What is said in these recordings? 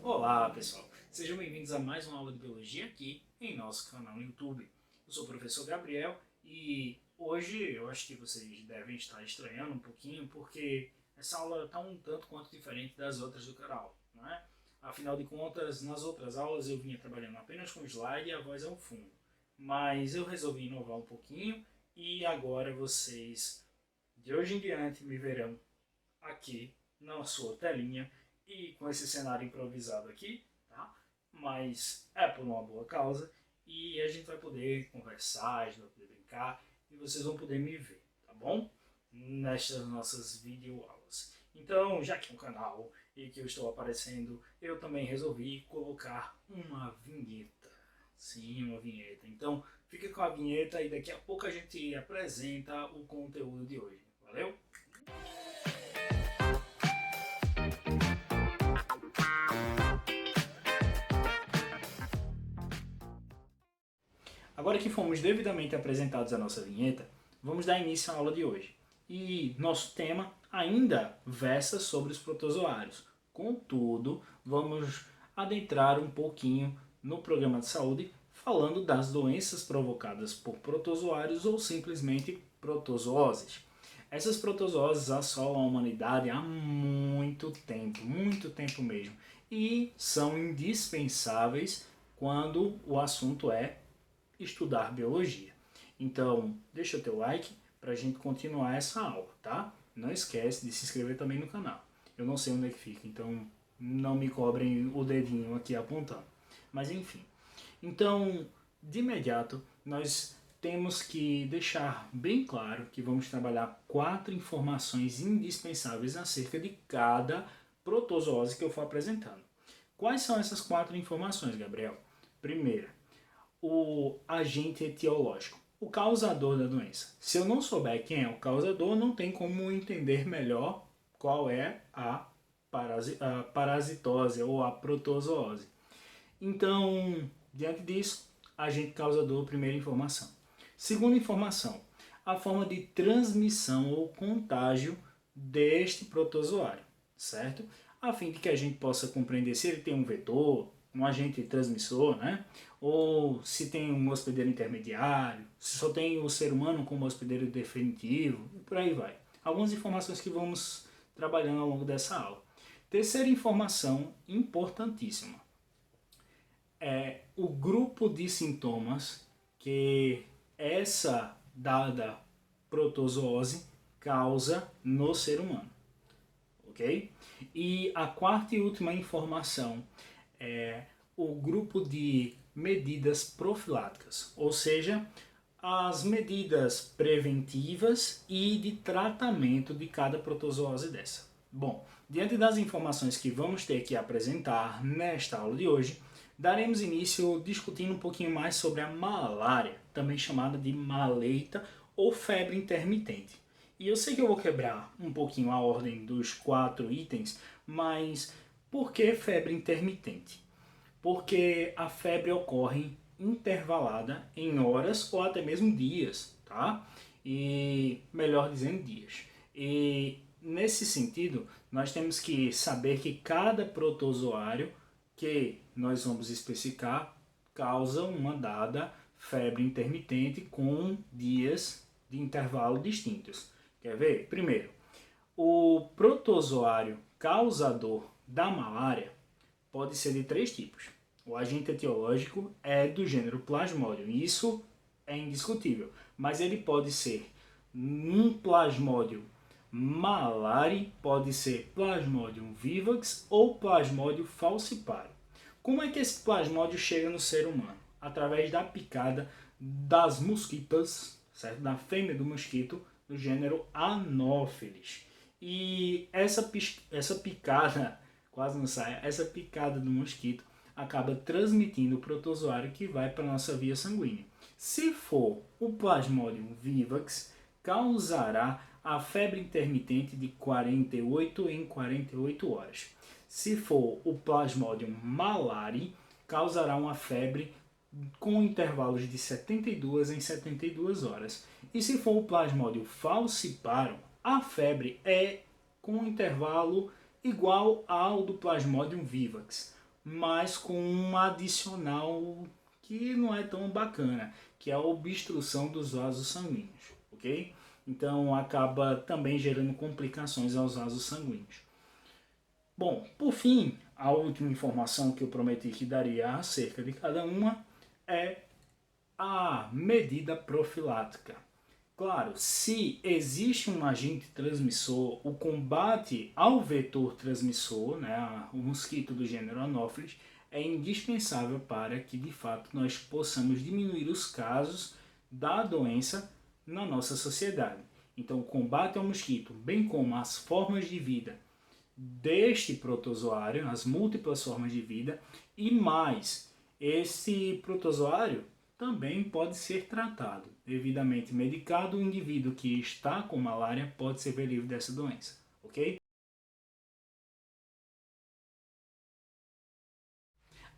Olá pessoal, sejam bem-vindos a mais uma aula de Biologia aqui em nosso canal no YouTube. Eu sou o professor Gabriel e hoje eu acho que vocês devem estar estranhando um pouquinho porque essa aula está um tanto quanto diferente das outras do canal, não é? Afinal de contas, nas outras aulas eu vinha trabalhando apenas com slide e a voz ao fundo, mas eu resolvi inovar um pouquinho e agora vocês, de hoje em diante, me verão aqui na sua telinha e com esse cenário improvisado aqui, tá? Mas é por uma boa causa e a gente vai poder conversar, a gente vai poder brincar e vocês vão poder me ver, tá bom? Nestas nossas videoaulas. Então, já que é um canal e que eu estou aparecendo, eu também resolvi colocar uma vinheta. Sim, uma vinheta. Então, fica com a vinheta e daqui a pouco a gente apresenta o conteúdo de hoje. Valeu? Agora que fomos devidamente apresentados a nossa vinheta, vamos dar início à aula de hoje. E nosso tema ainda versa sobre os protozoários. Contudo, vamos adentrar um pouquinho no programa de saúde falando das doenças provocadas por protozoários ou simplesmente protozooses. Essas protozooses assolam a humanidade há muito tempo mesmo, e são indispensáveis quando o assunto é estudar biologia. Então, deixa o teu like para a gente continuar essa aula, tá? Não esquece de se inscrever também no canal. Eu não sei onde é que fica, então não me cobrem o dedinho aqui apontando. Mas enfim. Então, de imediato, nós temos que deixar bem claro que vamos trabalhar 4 informações indispensáveis acerca de cada protozoose que eu for apresentando. Quais são essas 4 informações, Gabriel? Primeira, o agente etiológico, o causador da doença. Se eu não souber quem é o causador, não tem como entender melhor qual é a parasitose ou a protozoose. Então, diante disso, agente causador, primeira informação. Segunda informação, a forma de transmissão ou contágio deste protozoário, certo? A fim de que a gente possa compreender se ele tem um vetor, um agente transmissor, né? Ou se tem um hospedeiro intermediário, se só tem o ser humano como hospedeiro definitivo, e por aí vai. Algumas informações que vamos trabalhando ao longo dessa aula. Terceira informação importantíssima é o grupo de sintomas que essa dada protozoose causa no ser humano, ok? E a quarta e última informação é o grupo de medidas profiláticas, ou seja, as medidas preventivas e de tratamento de cada protozoose dessa. Bom, diante das informações que vamos ter que apresentar nesta aula de hoje, daremos início discutindo um pouquinho mais sobre a malária, também chamada de maleita ou febre intermitente. E eu sei que eu vou quebrar um pouquinho a ordem dos 4 itens, mas por que febre intermitente? Porque a febre ocorre intervalada em horas ou até mesmo dias, tá? E melhor dizendo, dias. E nesse sentido, nós temos que saber que cada protozoário que nós vamos especificar causa uma dada febre intermitente com dias de intervalo distintos. Quer ver? Primeiro, o protozoário causador da malária pode ser de 3 tipos. O agente etiológico é do gênero Plasmodium, isso é indiscutível, mas ele pode ser um Plasmodium malari, pode ser Plasmodium vivax ou Plasmodium falciparum. Como é que esse plasmódio chega no ser humano? Através da picada das mosquitas, certo? Da fêmea do mosquito, do gênero Anopheles. E essa picada, quase não sai, essa picada do mosquito acaba transmitindo o protozoário que vai para a nossa via sanguínea. Se for o Plasmodium vivax, causará a febre intermitente de 48 em 48 horas. Se for o Plasmodium malari, causará uma febre com intervalos de 72 em 72 horas. E se for o Plasmodium falciparum, a febre é com um intervalo igual ao do Plasmodium vivax, mas com um adicional que não é tão bacana, que é a obstrução dos vasos sanguíneos, ok? Então acaba também gerando complicações aos vasos sanguíneos. Bom, por fim, a última informação que eu prometi que daria acerca de cada uma é a medida profilática. Claro, se existe um agente transmissor, o combate ao vetor transmissor, né, o mosquito do gênero Anopheles, é indispensável para que de fato nós possamos diminuir os casos da doença na nossa sociedade. Então, o combate ao mosquito, bem como as formas de vida deste protozoário, as múltiplas formas de vida, e mais, esse protozoário também pode ser tratado. Devidamente medicado, o indivíduo que está com malária pode ser livre dessa doença, ok?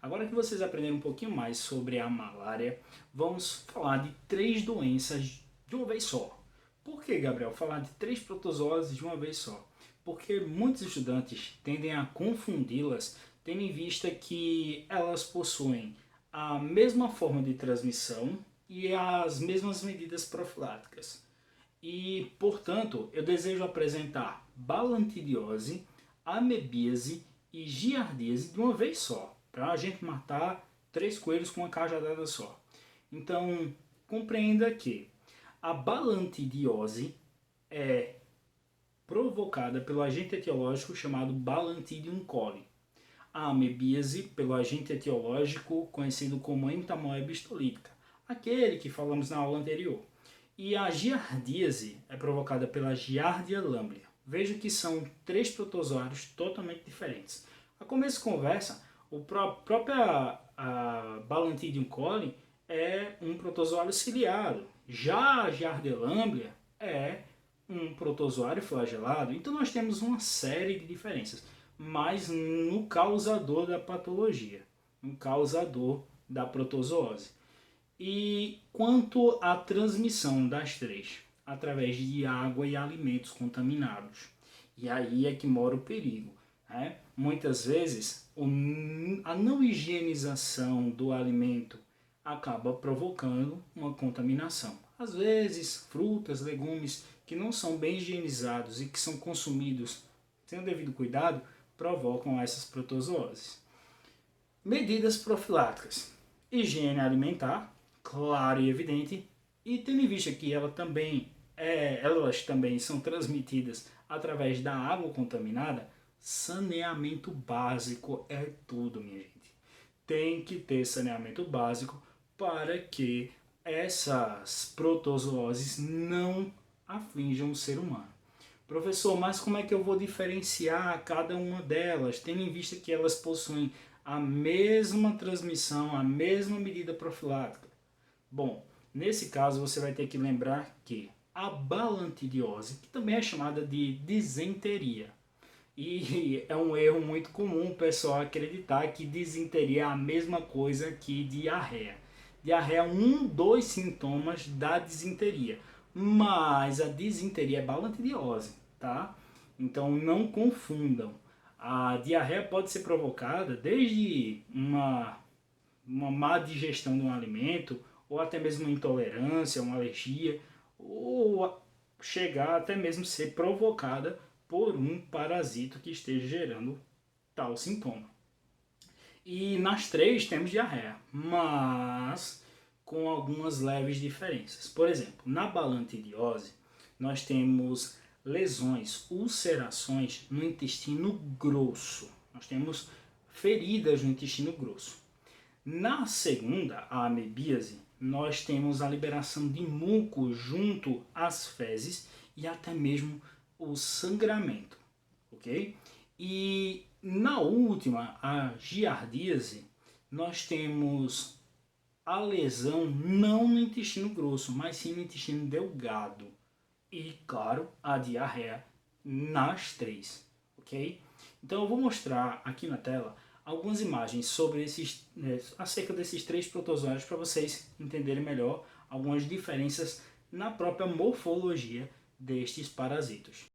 Agora que vocês aprenderam um pouquinho mais sobre a malária, vamos falar de 3 doenças de uma vez só. Por que, Gabriel, falar de 3 protozoas de uma vez só? Porque muitos estudantes tendem a confundi-las, tendo em vista que elas possuem a mesma forma de transmissão e as mesmas medidas profiláticas. E, portanto, eu desejo apresentar balantidiose, amebíase e giardíase de uma vez só, para a gente matar 3 coelhos com uma cajadada só. Então, compreenda que a balantidiose é provocada pelo agente etiológico chamado Balantidium coli. A amebíase pelo agente etiológico conhecido como Entamoeba histolítica, aquele que falamos na aula anterior. E a giardíase é provocada pela Giardia lamblia. Veja que são 3 protozoários totalmente diferentes. A começo de conversa, o próprio Balantidium coli é um protozoário ciliado. Já a Giardia lamblia é um protozoário flagelado. Então nós temos uma série de diferenças, mas no causador da patologia, no causador da protozoose. E quanto à transmissão das 3? Através de água e alimentos contaminados. E aí é que mora o perigo. Né? Muitas vezes a não higienização do alimento acaba provocando uma contaminação. Às vezes, frutas, legumes que não são bem higienizados e que são consumidos sem o devido cuidado provocam essas protozooses. Medidas profiláticas. Higiene alimentar, claro e evidente, e tendo em vista que elas também são transmitidas através da água contaminada, saneamento básico é tudo, minha gente. Tem que ter saneamento básico para que essas protozooses não aflijam o ser humano. Professor, mas como é que eu vou diferenciar cada uma delas, tendo em vista que elas possuem a mesma transmissão, a mesma medida profilática? Bom, nesse caso você vai ter que lembrar que a balantidiose, que também é chamada de disenteria, e é um erro muito comum o pessoal acreditar que disenteria é a mesma coisa que diarreia. Diarreia é um dos sintomas da disenteria, mas a disenteria é balantidiose, tá? Então não confundam. A diarreia pode ser provocada desde uma má digestão de um alimento, ou até mesmo uma intolerância, uma alergia, ou chegar até mesmo ser provocada por um parasito que esteja gerando tal sintoma. E nas 3 temos diarreia, mas com algumas leves diferenças. Por exemplo, na balantidiose, nós temos lesões, ulcerações no intestino grosso. Nós temos feridas no intestino grosso. Na segunda, a amebíase, nós temos a liberação de muco junto às fezes e até mesmo o sangramento, ok? E na última, a giardíase, nós temos a lesão não no intestino grosso, mas sim no intestino delgado. E, claro, a diarreia nas 3, ok? Então eu vou mostrar aqui na tela algumas imagens sobre acerca desses 3 protozoários para vocês entenderem melhor algumas diferenças na própria morfologia destes parasitos.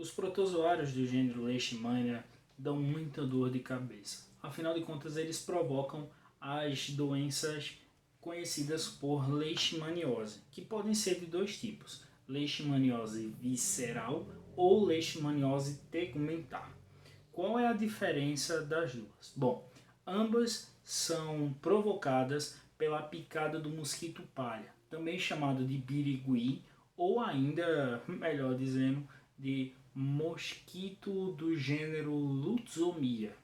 Os protozoários do gênero Leishmania dão muita dor de cabeça. Afinal de contas, eles provocam as doenças conhecidas por leishmaniose, que podem ser de dois tipos: leishmaniose visceral ou leishmaniose tegumentar. Qual é a diferença das duas? Bom, ambas são provocadas pela picada do mosquito palha, também chamado de birigui, ou ainda, melhor dizendo, de mosquito do gênero Lutzomia.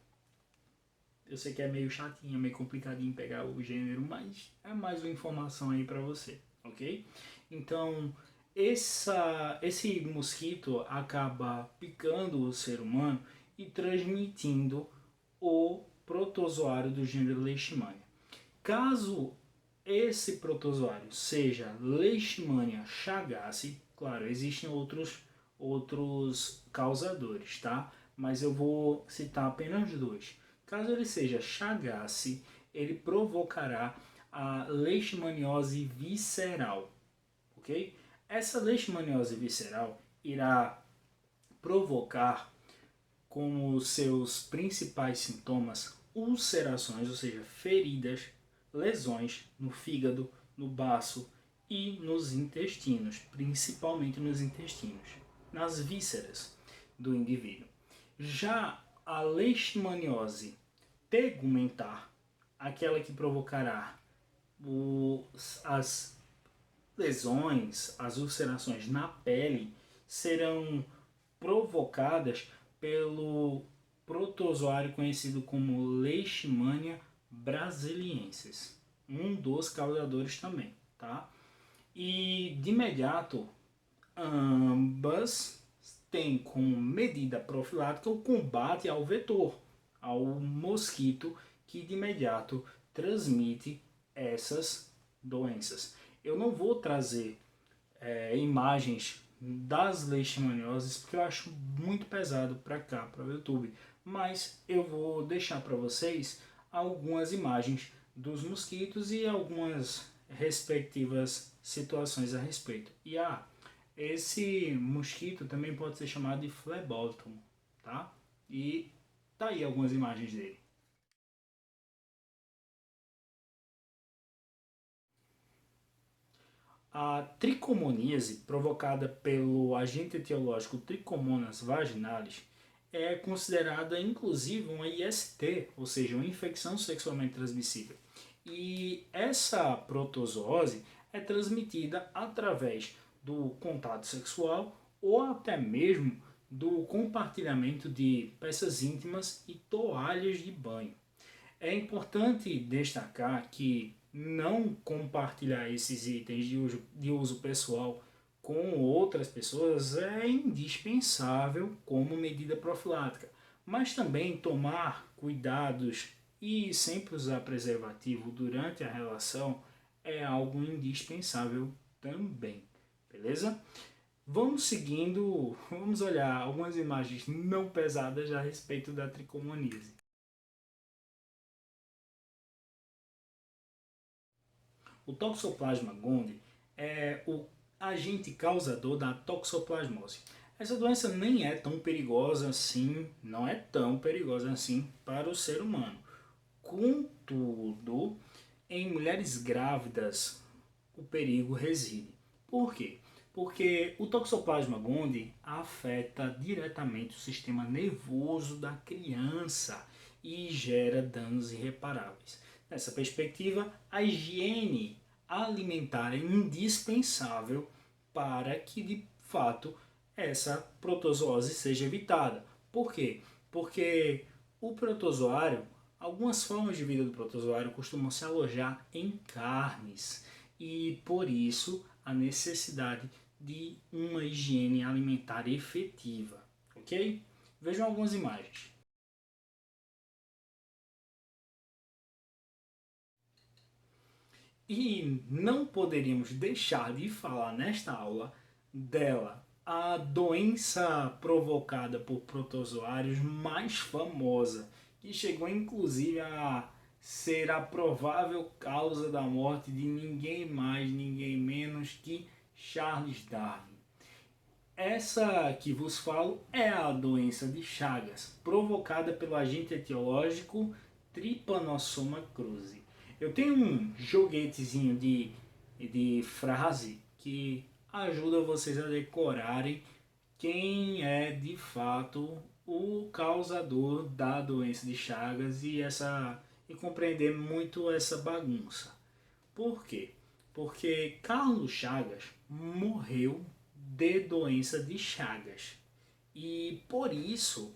Eu sei que é meio chatinho, meio complicadinho pegar o gênero, mas é mais uma informação aí para você, ok? Então, esse mosquito acaba picando o ser humano e transmitindo o protozoário do gênero Leishmania. Caso esse protozoário seja Leishmania chagassi, claro, existem outros causadores, tá? Mas eu vou citar apenas dois. Caso ele seja chagassi, ele provocará a leishmaniose visceral, ok? Essa leishmaniose visceral irá provocar como seus principais sintomas ulcerações, ou seja, feridas, lesões no fígado, no baço e nos intestinos, principalmente nos intestinos, nas vísceras do indivíduo. Já a leishmaniose tegumentar, aquela que provocará as lesões, as ulcerações na pele, serão provocadas pelo protozoário conhecido como Leishmania brasiliensis, um dos causadores também, tá? E de imediato, ambas têm como medida profilática o combate ao vetor, ao mosquito que de imediato transmite essas doenças. Eu não vou trazer imagens das leishmanioses porque eu acho muito pesado para cá, para o YouTube, mas eu vou deixar para vocês algumas imagens dos mosquitos e algumas respectivas situações a respeito. E esse mosquito também pode ser chamado de Phlebotom, tá? E tá aí algumas imagens dele. A tricomoníase, provocada pelo agente etiológico Trichomonas vaginalis, é considerada inclusive uma IST, ou seja, uma infecção sexualmente transmissível. E essa protozoose é transmitida através do contato sexual ou até mesmo do compartilhamento de peças íntimas e toalhas de banho. É importante destacar que não compartilhar esses itens de uso pessoal com outras pessoas é indispensável como medida profilática, mas também tomar cuidados e sempre usar preservativo durante a relação é algo indispensável também, beleza? Vamos seguindo, vamos olhar algumas imagens não pesadas a respeito da tricomoníase. O Toxoplasma gondii é o agente causador da toxoplasmose. Essa doença nem é tão perigosa assim, não é tão perigosa assim para o ser humano. Contudo, em mulheres grávidas, o perigo reside. Por quê? Porque o Toxoplasma gondii afeta diretamente o sistema nervoso da criança e gera danos irreparáveis. Nessa perspectiva, a higiene alimentar é indispensável para que, de fato, essa protozoose seja evitada. Por quê? Porque o protozoário, algumas formas de vida do protozoário costumam se alojar em carnes e, por isso, a necessidade de uma higiene alimentar efetiva, ok? Vejam algumas imagens. E não poderíamos deixar de falar nesta aula dela, a doença provocada por protozoários mais famosa, que chegou inclusive a ser a provável causa da morte de ninguém mais, ninguém menos que Charles Darwin. Essa que vos falo é a doença de Chagas, provocada pelo agente etiológico Trypanosoma cruzi. Eu tenho um joguetezinho de frase que ajuda vocês a decorarem quem é de fato o causador da doença de Chagas e compreender muito essa bagunça. Por quê? Porque Carlos Chagas morreu de doença de Chagas e por isso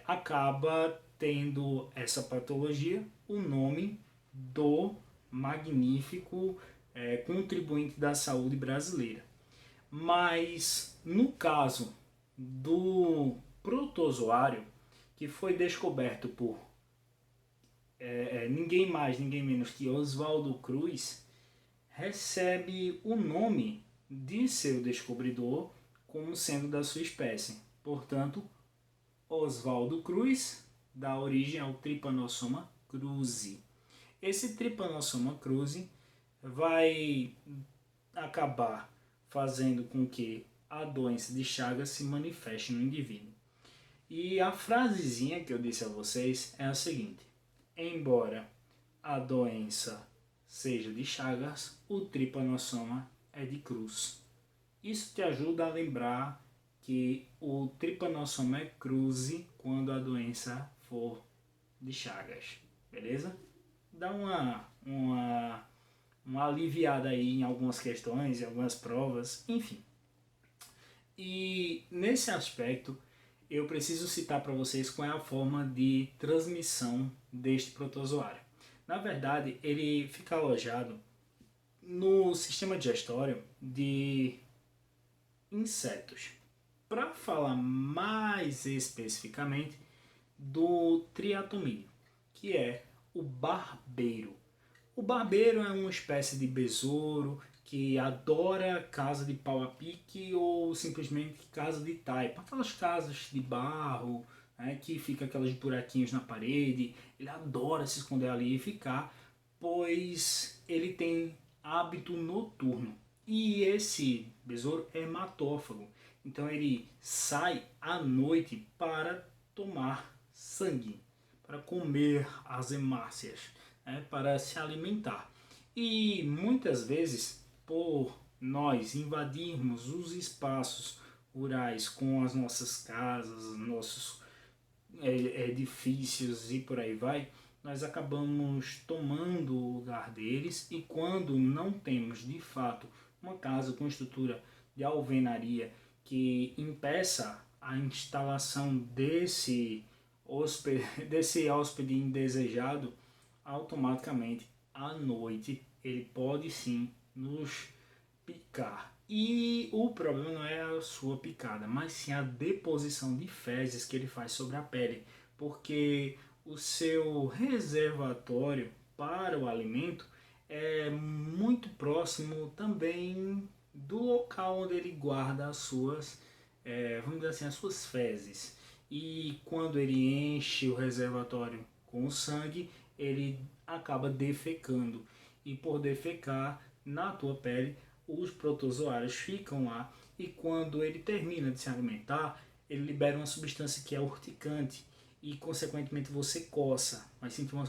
acaba tendo essa patologia o nome do magnífico contribuinte da saúde brasileira. Mas no caso do protozoário, que foi descoberto por ninguém mais, ninguém menos que Oswaldo Cruz, recebe o nome de seu descobridor como sendo da sua espécie. Portanto, Oswaldo Cruz dá origem ao Trypanosoma cruzi. Esse Trypanosoma cruzi vai acabar fazendo com que a doença de Chagas se manifeste no indivíduo. E a frasezinha que eu disse a vocês é a seguinte: embora a doença seja de Chagas, o Trypanosoma é de Cruz. Isso te ajuda a lembrar que o Trypanosoma é cruzi quando a doença for de Chagas, beleza? Dá uma aliviada aí em algumas questões, em algumas provas, enfim. E nesse aspecto, eu preciso citar para vocês qual é a forma de transmissão deste protozoário. Na verdade, ele fica alojado no sistema digestório de insetos. Para falar mais especificamente do triatomídeo, que é o barbeiro. O barbeiro é uma espécie de besouro que adora casa de pau a pique ou simplesmente casa de taipa. Aquelas casas de barro, né, que fica aqueles buraquinhos na parede. Ele adora se esconder ali e ficar, pois ele tem hábito noturno. E esse besouro é hematófago. Então ele sai à noite para tomar sangue, para comer as hemácias, né, para se alimentar. E muitas vezes, por nós invadirmos os espaços rurais com as nossas casas, nossos edifícios e por aí vai, nós acabamos tomando o lugar deles e quando não temos de fato uma casa com estrutura de alvenaria que impeça a instalação desse hóspede indesejado, automaticamente à noite ele pode sim nos picar. E o problema não é a sua picada, mas sim a deposição de fezes que ele faz sobre a pele, porque o seu reservatório para o alimento é muito próximo também do local onde ele guarda as suas, vamos dizer assim, as suas fezes. E quando ele enche o reservatório com o sangue, ele acaba defecando. E por defecar na tua pele, os protozoários ficam lá e quando ele termina de se alimentar, ele libera uma substância que é urticante e consequentemente você coça, vai sentir uma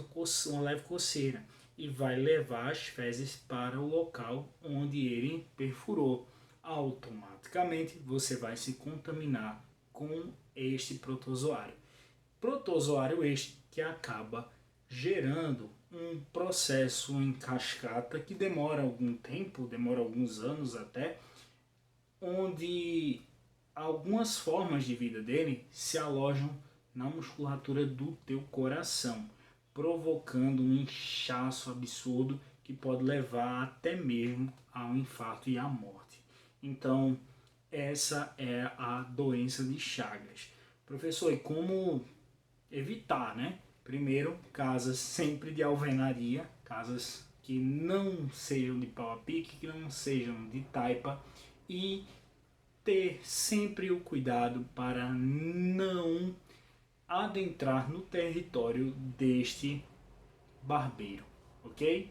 leve coceira e vai levar as fezes para o local onde ele perfurou. Automaticamente você vai se contaminar com este protozoário. Protozoário este que acaba gerando um processo em cascata que demora algum tempo, demora alguns anos até, onde algumas formas de vida dele se alojam na musculatura do teu coração, provocando um inchaço absurdo que pode levar até mesmo a um infarto e à morte. Então, essa é a doença de Chagas. Professor, e como evitar, né? Primeiro, casas sempre de alvenaria, casas que não sejam de pau a pique, que não sejam de taipa e ter sempre o cuidado para não adentrar no território deste barbeiro, ok?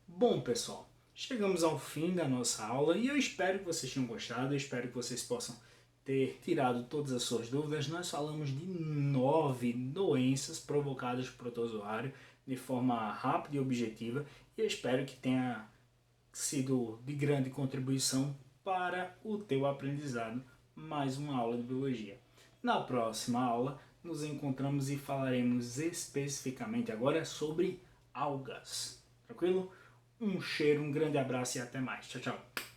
Bom, pessoal, chegamos ao fim da nossa aula e eu espero que vocês tenham gostado, eu espero que vocês possam ter tirado todas as suas dúvidas. Nós falamos de 9 doenças provocadas por protozoário de forma rápida e objetiva e eu espero que tenha sido de grande contribuição para o teu aprendizado. Mais uma aula de biologia. Na próxima aula, nos encontramos e falaremos especificamente agora sobre algas. Tranquilo? Um cheiro, um grande abraço e até mais. Tchau, tchau.